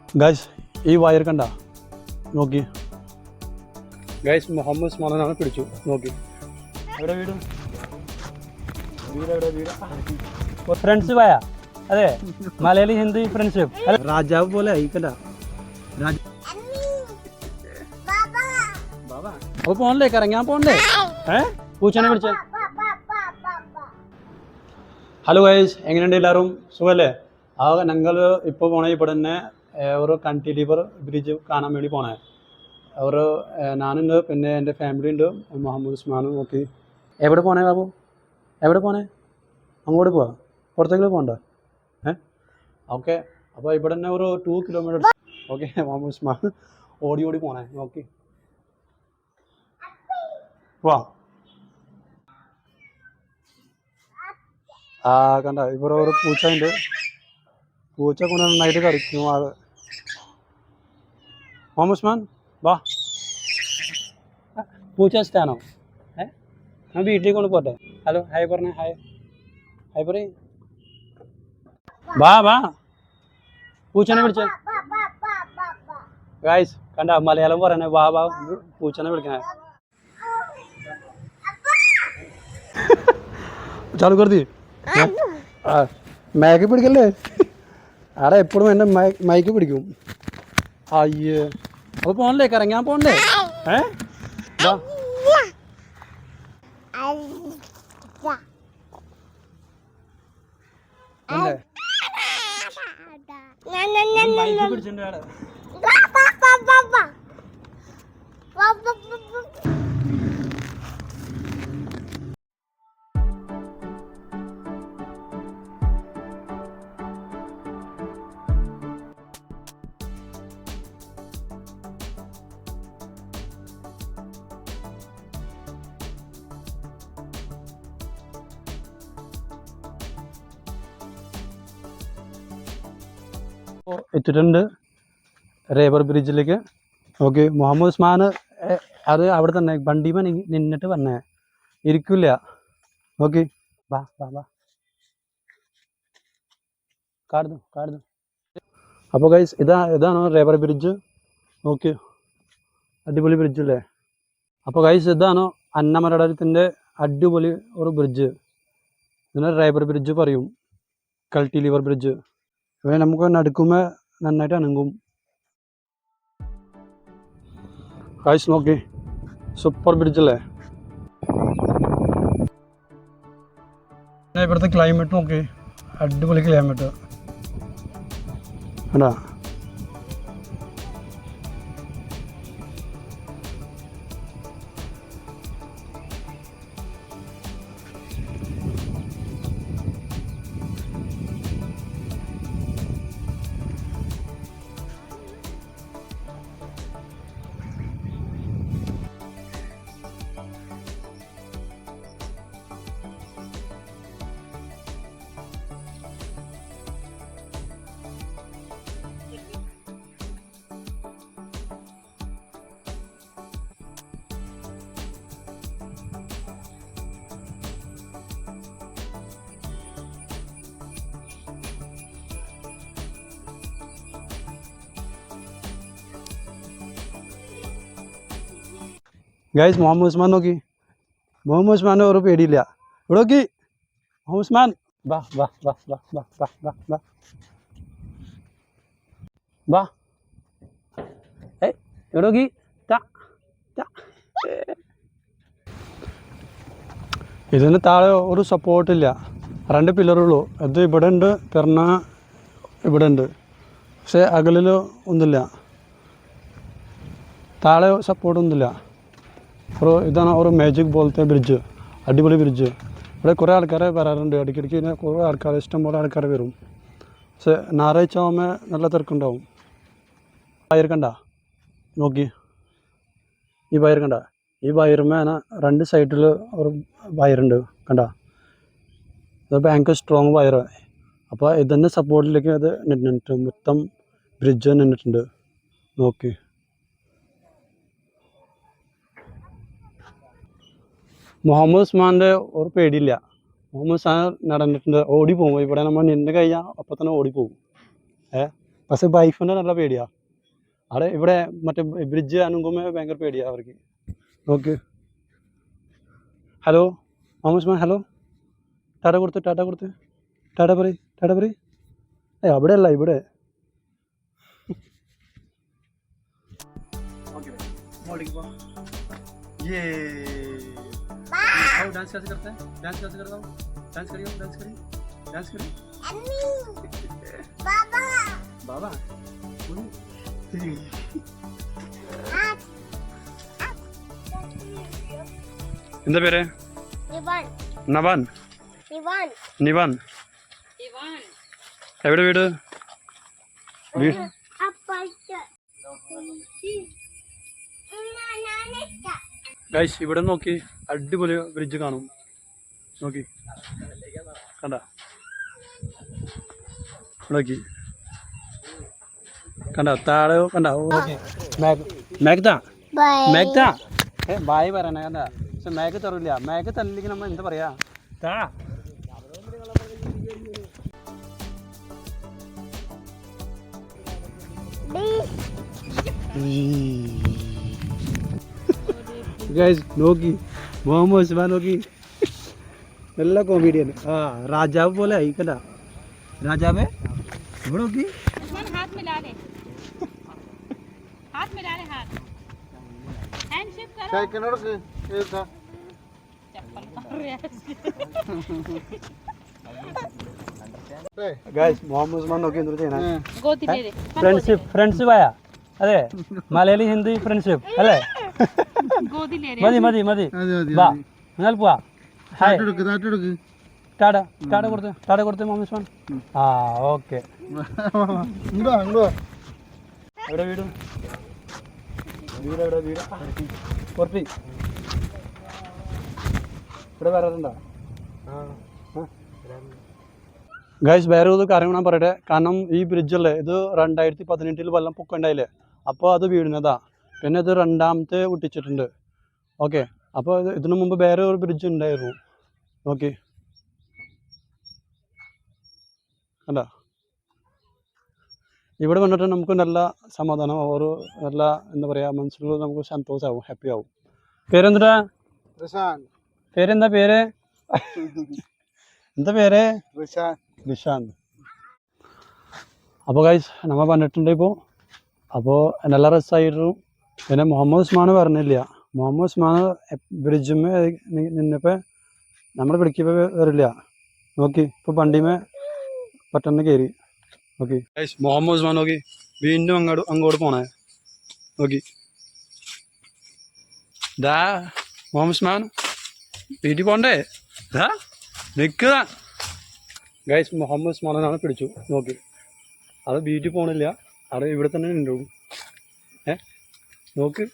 Guys ഈ wire കണ്ട നോക്കി ഗൈസ് മുഹമ്മദ് ഉസ്മാനാണ് പിടിച്ചു നോക്കി എവിടെ വീട് ഫ്രണ്ട്സ് പോയ അതെ മലയാളി ഹിന്ദി ഫ്രണ്ട്ഷിപ്പ് രാജാവ് പോലെ ആയിക്കണ്ട അപ്പൊ പോണല്ലേ കറങ്ങാൻ പോണ്ടേ പൂച്ചനെ പിടിച്ചേ ഹലോ ഗൈസ് എങ്ങനെയുണ്ട് എല്ലാവരും സുഖല്ലേ ഞങ്ങൾ ഇപ്പോൾ പോണേ ഇവിടെ തന്നെ ഒരു കണ്ടിലിവർ ബ്രിഡ്ജ് കാണാൻ വേണ്ടി പോണേ ഒരു ഞാനുണ്ട് പിന്നെ എൻ്റെ ഫാമിലി ഉണ്ട് മുഹമ്മദ് ഉസ്മാനും നോക്കി എവിടെ പോണേ ബാബു എവിടെ പോണേ അങ്ങോട്ട് പോവാ പുറത്തേക്ക് പോകണ്ട ഓക്കെ അപ്പോൾ ഇവിടെ തന്നെ ഒരു 2 കിലോമീറ്റർ ഓക്കെ മുഹമ്മദ് ഉസ്മാൻ ഓടി ഓടി പോണേ നോക്കി വാ കണ്ട ഇവിടെ ഒരു പൂച്ച ഉണ്ട് പൂച്ച കൊണ്ട് നന്നായിട്ട് കളിക്കും ആള് മുഹമ്മദ് ഉസ്മാൻ വാ പൂച്ച ഇഷ്ടമാണോ ഞാൻ വീട്ടിലേക്ക് കൊണ്ട് പോട്ടെ ഹലോ ഹായ് പറഞ്ഞേ ഹായ് ഹായ് പറ വാ വാ പൂച്ചനെ വിളിച്ചേ ഗൈസ് കണ്ട മലയാളം പറയണേ വാ വാ പൂച്ചനെ വിളിക്കണേ चालू कर दी मैक पिടിക്കല്ലേ ആടെ എപ്പോഴും എന്നെ മൈക്ക് പിടിക്കും അയ്യേ അപ്പോൾ പോണല്ലേ കറങ്ങാൻ പോണ്ടേ വാ മൈക്ക് പിടിച്ചിട്ടുണ്ട് ആടെ എത്തിയിട്ടുണ്ട് റേബർ ബ്രിഡ്ജിലേക്ക് ഓക്കെ മുഹമ്മദ് ഉസ്മാൻ അത് അവിടെ തന്നെ വണ്ടിമേ നിന്നിട്ട് വന്നേ ഇരിക്കില്ല ഓക്കെ വാ വാ വാ കാടുന്നു അപ്പോൾ ഗൈസ് ഇതാണ് റേബർ ബ്രിഡ്ജ് ഓക്കെ അടിപൊളി ബ്രിഡ്ജ് അല്ലേ അപ്പോൾ ഗൈസ് ഇതാണ് അന്നമരടത്തിൻ്റെ അടിപൊളി ഒരു ബ്രിഡ്ജ് ഇതിനെ റേബർ ബ്രിഡ്ജ് പറയും കൾട്ടിലിവർ ബ്രിഡ്ജ് ഇവ നമുക്ക് നടുക്കുമ്പോൾ നന്നായിട്ട് അണങ്ങും ഗൈസ് നോക്കി സൂപ്പർ ബ്രിഡ്ജ് അല്ലേ ഇവിടുത്തെ ക്ലൈമറ്റ് നോക്കി അടിപൊളി ക്ലൈമറ്റ് കണ്ടാ ഗൈസ് മുഹമ്മദ് ഉസ്മാൻ നോക്കി മുഹമ്മദ് ഉസ്മാൻ്റെ ഒരു പേടിയില്ല ഇവിടെ നോക്കി മുഹമ്മദ് ഉസ്മാൻ വാ വാ വാ വാ വാ വാ വാ വാ വാ ഇവിടെ നോക്കി ഇതിന് താഴെ ഒരു സപ്പോർട്ടില്ല 2 പില്ലറുള്ളൂ അത് ഇവിടെ ഉണ്ട് പെർണ ഇവിടെ ഉണ്ട് പക്ഷേ അകലിൽ ഒന്നുമില്ല താഴെ സപ്പോർട്ടൊന്നുമില്ല ഇതാണ് ഒരു മാജിക് പോലത്തെ ബ്രിഡ്ജ് അടിപൊളി ബ്രിഡ്ജ് ഇവിടെ കുറേ ആൾക്കാരെ വരാറുണ്ട് ഇടയ്ക്കിടയ്ക്ക് കുറേ ആൾക്കാർ ഇഷ്ടംപോലെ ആൾക്കാർ വരും പക്ഷേ ഞായറാഴ്ച ആകുമ്പോൾ നല്ല തിരക്കുണ്ടാവും വയർ കണ്ട നോക്കി ഈ വയർ കണ്ട ഈ വയറുമേന 2 സൈഡിൽ ഒരു വയറുണ്ട് കണ്ട ഇത് ഭയങ്കര സ്ട്രോങ് വയർ അപ്പോൾ ഇതിൻ്റെ സപ്പോർട്ടിലേക്ക് അത് നിന്നിട്ട് മൊത്തം ബ്രിഡ്ജ് നിന്നിട്ടുണ്ട് നോക്കി മുഹമ്മദ് ഉസ്മാൻ്റെ ഒരു പേടിയില്ല മുഹമ്മദ് ഉസ്മാൻ നടന്നിട്ടുണ്ട് ഓടിപ്പോകും ഇവിടെ നമ്മൾ നിന്ന് കഴിഞ്ഞാൽ അപ്പം തന്നെ ഓടിപ്പോകും പക്ഷേ വൈഫിൻ്റെ നല്ല പേടിയാണ്. അവിടെ ഇവിടെ മറ്റേ ബ്രിഡ്ജ് അനങ്ങുമ്പോൾ ഭയങ്കര പേടിയാണ് അവർക്ക്. നോക്ക്. Hello Muhammad Usman, hello. Tata കൊടുത്ത് ടാറ്റ പറയ്. അവിടെ അല്ല, ഇവിടെ. ये डांस कैसे करते हैं? डांस कैसे करता हूँ? डांस करिए बाबा എന്താ പേര്? നവാൻ. നിവാൻ. എവിടെ വീട്? ഗൈസ് ഇവിടെ നോക്കി, അടിപൊളി ബ്രിഡ്ജ് കാണും. നോക്കി കണ്ട, നോക്കി കണ്ട, താഴെ കണ്ട. മേഘത ബായ് പറയണ കണ്ട. പക്ഷെ മേഘ തറില്ല. മേഘ തന്നില്ലെങ്കിൽ നമ്മൾ എന്താ പറയാ? താ ഗൈസ് നോക്കി, മുഹമ്മദ് ഉസ്മാൻ നോക്കി, നല്ല കോമഡിയാണ്. ആ രാജാവ് പോലെ ആയിക്കണ്ട. രാജാവേ ഇവിടെ നോക്കി. ഗൈസ് മുഹമ്മദ് ഉസ്മാൻ നോക്കി എന്ത് ചെയ്യണേ? ഫ്രണ്ട്ഷിപ്പ് ആയ അതെ, മലയാളി ഹിന്ദി ഫ്രണ്ട്ഷിപ്പ് അല്ലേ? മതി വാ, നിങ്ങൾ പോവാ. ടാറ്റ കൊടുത്ത് മുഹമ്മദ് ഉസ്മാൻ. ആ ഓക്കെ. എവിടെ വീട്? പുറത്തി ഇവിടെ വരാറുണ്ടോ? ഗൈസ് വേറെ ഒരു കാര്യം ഞാൻ പറയട്ടെ. കാരണം ഈ ബ്രിഡ്ജല്ലേ, ഇത് 2018 വെള്ളം പൊക്കണ്ടായില്ലേ, അപ്പോൾ അത് വീഴുന്നതാ. പിന്നെ ഇത് രണ്ടാമത്തെ ഒട്ടിച്ചിട്ടുണ്ട്. ഓക്കെ, അപ്പോൾ ഇതിനു മുമ്പ് വേറെ ഒരു ബ്രിഡ്ജ് ഉണ്ടായിരുന്നു. ഓക്കെ കണ്ട, ഇവിടെ വന്നിട്ട് നമുക്ക് നല്ല സമാധാനം, ഒരു നല്ല എന്താ പറയുക, മനസ്സിൽ നമുക്ക് സന്തോഷമാവും, ഹാപ്പി ആവും. പേരെന്താ? പേരെന്താ? പേര് എന്താ പേര്? നിഷാന്ത്. അപ്പോൾ ഗൈസ് നമ്മൾ വന്നിട്ടുണ്ട് ഇപ്പോൾ. അപ്പോൾ നല്ല രസമായിരുന്നു. പിന്നെ മുഹമ്മദ് ഉസ്മാൻ പറഞ്ഞില്ല. മുഹമ്മദ് ഉസ്മാൻ ബ്രിഡ്ജിമേ നിന്നപ്പോൾ നമ്മൾ പിടിക്കുമ്പോൾ വരില്ല. നോക്കി ഇപ്പോൾ വണ്ടിമേ പെട്ടെന്ന് കയറി. ഓക്കെ ഗൈസ് മുഹമ്മദ് ഉസ്മാൻ നോക്കി വീണ്ടും അങ്ങോട്ട് പോണേ. നോക്കി ദാ മുഹമ്മദ് ഉസ്മാൻ വീട്ടിൽ പോണ്ടേ? ദാ നിൽക്കുക. ഗൈസ് മുഹമ്മദ് ഉസ്മാനാണ് പിടിച്ചു. നോക്കി അത് വീട്ടിൽ പോകണില്ല, അവിടെ ഇവിടെ തന്നെ ഉണ്ടാവും. നോക്ക്.